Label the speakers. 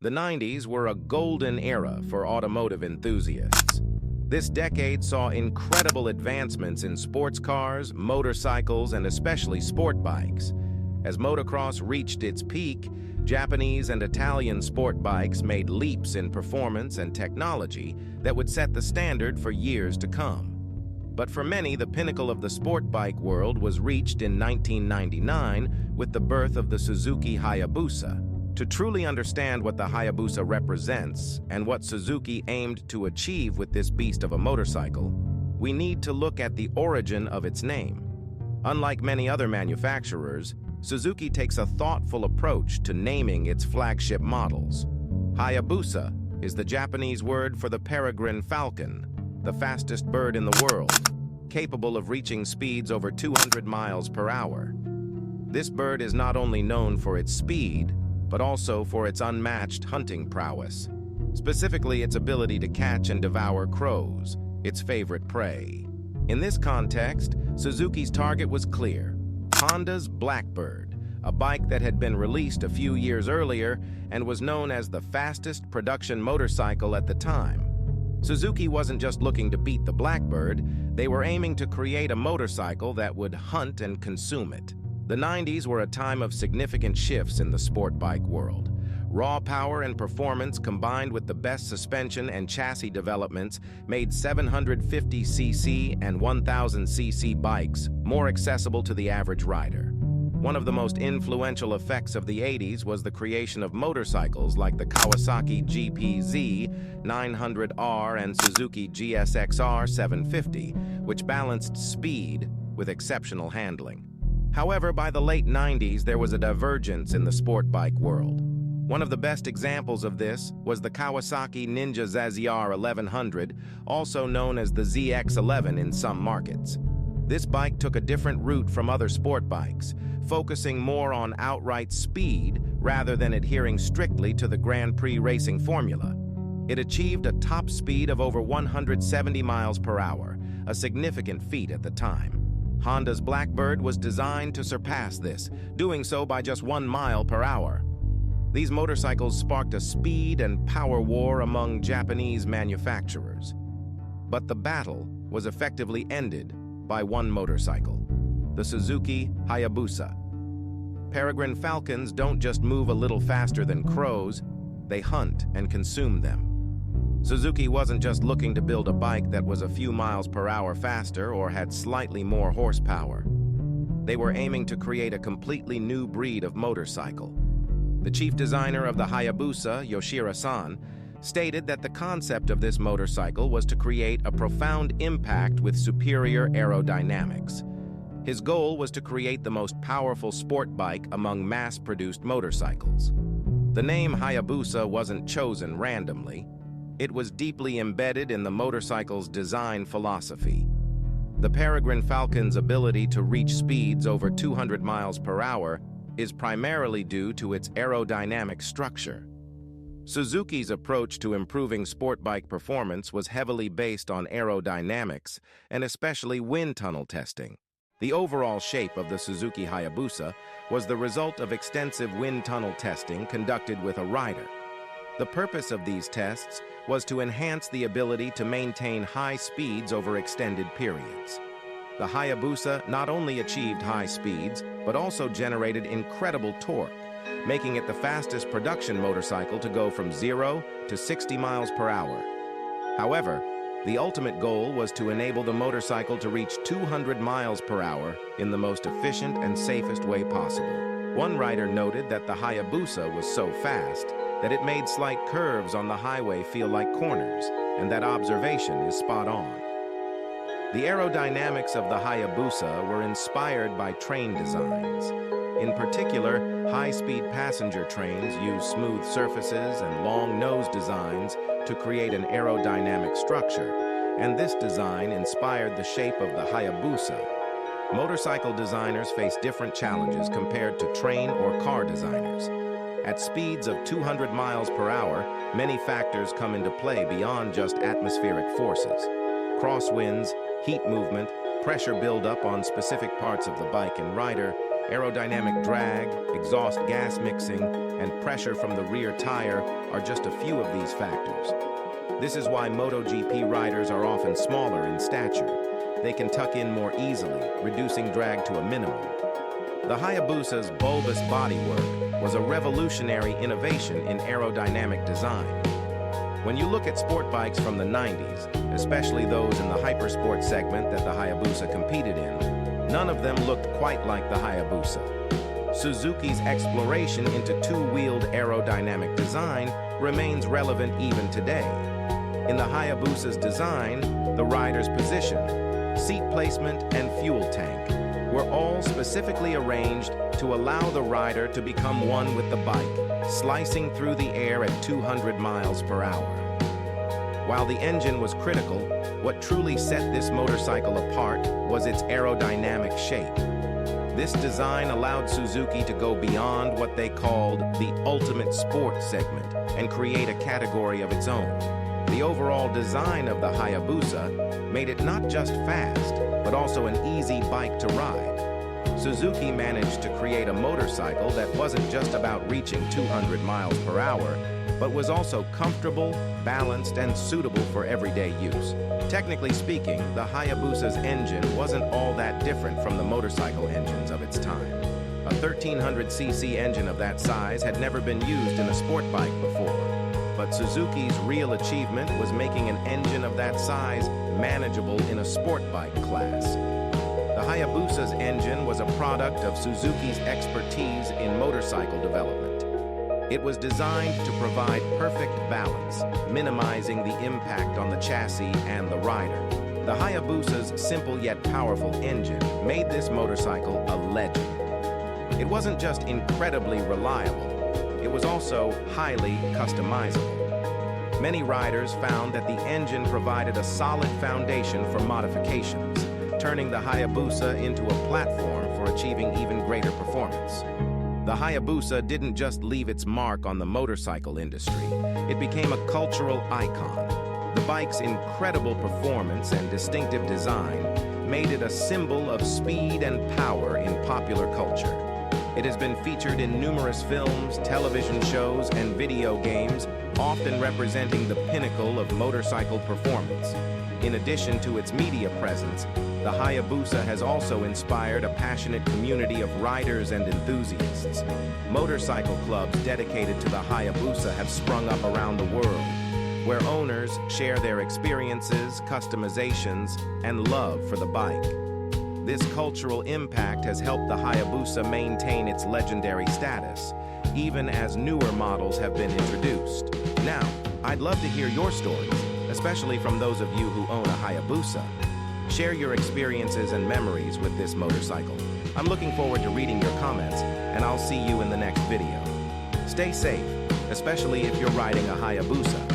Speaker 1: The 90s were a golden era for automotive enthusiasts. This decade saw incredible advancements in sports cars, motorcycles, and especially sport bikes. As motocross reached its peak, Japanese and Italian sport bikes made leaps in performance and technology that would set the standard for years to come. But for many, the pinnacle of the sport bike world was reached in 1999 with the birth of the Suzuki Hayabusa. To truly understand what the Hayabusa represents and what Suzuki aimed to achieve with this beast of a motorcycle, we need to look at the origin of its name. Unlike many other manufacturers, Suzuki takes a thoughtful approach to naming its flagship models. Hayabusa is the Japanese word for the peregrine falcon, the fastest bird in the world, capable of reaching speeds over 200 miles per hour. This bird is not only known for its speed, but also for its unmatched hunting prowess, specifically its ability to catch and devour crows, its favorite prey. In this context, Suzuki's target was clear: Honda's Blackbird, a bike that had been released a few years earlier and was known as the fastest production motorcycle at the time. Suzuki wasn't just looking to beat the Blackbird, they were aiming to create a motorcycle that would hunt and consume it. The 90s were a time of significant shifts in the sport bike world. Raw power and performance combined with the best suspension and chassis developments made 750cc and 1000cc bikes more accessible to the average rider. One of the most influential effects of the 80s was the creation of motorcycles like the Kawasaki GP-Z 900R and Suzuki GSX-R 750, which balanced speed with exceptional handling. However, by the late 90s, there was a divergence in the sport bike world. One of the best examples of this was the Kawasaki Ninja ZR 1100, also known as the ZX11 in some markets. This bike took a different route from other sport bikes, focusing more on outright speed rather than adhering strictly to the Grand Prix racing formula. It achieved a top speed of over 170 miles per hour, a significant feat at the time. Honda's Blackbird was designed to surpass this, doing so by just 1 mile per hour. These motorcycles sparked a speed and power war among Japanese manufacturers. But the battle was effectively ended by one motorcycle, the Suzuki Hayabusa. Peregrine falcons don't just move a little faster than crows, they hunt and consume them. Suzuki wasn't just looking to build a bike that was a few miles per hour faster or had slightly more horsepower. They were aiming to create a completely new breed of motorcycle. The chief designer of the Hayabusa, Yoshihiro-san, stated that the concept of this motorcycle was to create a profound impact with superior aerodynamics. His goal was to create the most powerful sport bike among mass-produced motorcycles. The name Hayabusa wasn't chosen randomly. It was deeply embedded in the motorcycle's design philosophy. The peregrine falcon's ability to reach speeds over 200 miles per hour is primarily due to its aerodynamic structure. Suzuki's approach to improving sport bike performance was heavily based on aerodynamics and especially wind tunnel testing. The overall shape of the Suzuki Hayabusa was the result of extensive wind tunnel testing conducted with a rider. The purpose of these tests was to enhance the ability to maintain high speeds over extended periods. The Hayabusa not only achieved high speeds, but also generated incredible torque, making it the fastest production motorcycle to go from 0 to 60 miles per hour. However, the ultimate goal was to enable the motorcycle to reach 200 miles per hour in the most efficient and safest way possible. One rider noted that the Hayabusa was so fast that it made slight curves on the highway feel like corners, and that observation is spot on. The aerodynamics of the Hayabusa were inspired by train designs. In particular, high-speed passenger trains use smooth surfaces and long nose designs to create an aerodynamic structure, and this design inspired the shape of the Hayabusa. Motorcycle designers face different challenges compared to train or car designers. At speeds of 200 miles per hour, many factors come into play beyond just atmospheric forces. Crosswinds, heat movement, pressure buildup on specific parts of the bike and rider, aerodynamic drag, exhaust gas mixing, and pressure from the rear tire are just a few of these factors. This is why MotoGP riders are often smaller in stature. They can tuck in more easily, reducing drag to a minimum. The Hayabusa's bulbous bodywork was a revolutionary innovation in aerodynamic design. When you look at sport bikes from the 90s, especially those in the hypersport segment that the Hayabusa competed in, none of them looked quite like the Hayabusa. Suzuki's exploration into two-wheeled aerodynamic design remains relevant even today. In the Hayabusa's design, the rider's position, seat placement, and fuel tank were all specifically arranged to allow the rider to become one with the bike, slicing through the air at 200 miles per hour. While the engine was critical, what truly set this motorcycle apart was its aerodynamic shape. This design allowed Suzuki to go beyond what they called the ultimate sport segment and create a category of its own. The overall design of the Hayabusa made it not just fast, but also an easy bike to ride. Suzuki managed to create a motorcycle that wasn't just about reaching 200 miles per hour, but was also comfortable, balanced, and suitable for everyday use. Technically speaking, the Hayabusa's engine wasn't all that different from the motorcycle engines of its time. A 1300cc engine of that size had never been used in a sport bike before. But Suzuki's real achievement was making an engine of that size manageable in a sport bike class. The Hayabusa's engine was a product of Suzuki's expertise in motorcycle development. It was designed to provide perfect balance, minimizing the impact on the chassis and the rider. The Hayabusa's simple yet powerful engine made this motorcycle a legend. It wasn't just incredibly reliable, it was also highly customizable. Many riders found that the engine provided a solid foundation for modifications, turning the Hayabusa into a platform for achieving even greater performance. The Hayabusa didn't just leave its mark on the motorcycle industry, it became a cultural icon. The bike's incredible performance and distinctive design made it a symbol of speed and power in popular culture. It has been featured in numerous films, television shows, and video games, often representing the pinnacle of motorcycle performance. In addition to its media presence, the Hayabusa has also inspired a passionate community of riders and enthusiasts. Motorcycle clubs dedicated to the Hayabusa have sprung up around the world, where owners share their experiences, customizations, and love for the bike. This cultural impact has helped the Hayabusa maintain its legendary status, even as newer models have been introduced. Now, I'd love to hear your stories, especially from those of you who own a Hayabusa. Share your experiences and memories with this motorcycle. I'm looking forward to reading your comments, and I'll see you in the next video. Stay safe, especially if you're riding a Hayabusa.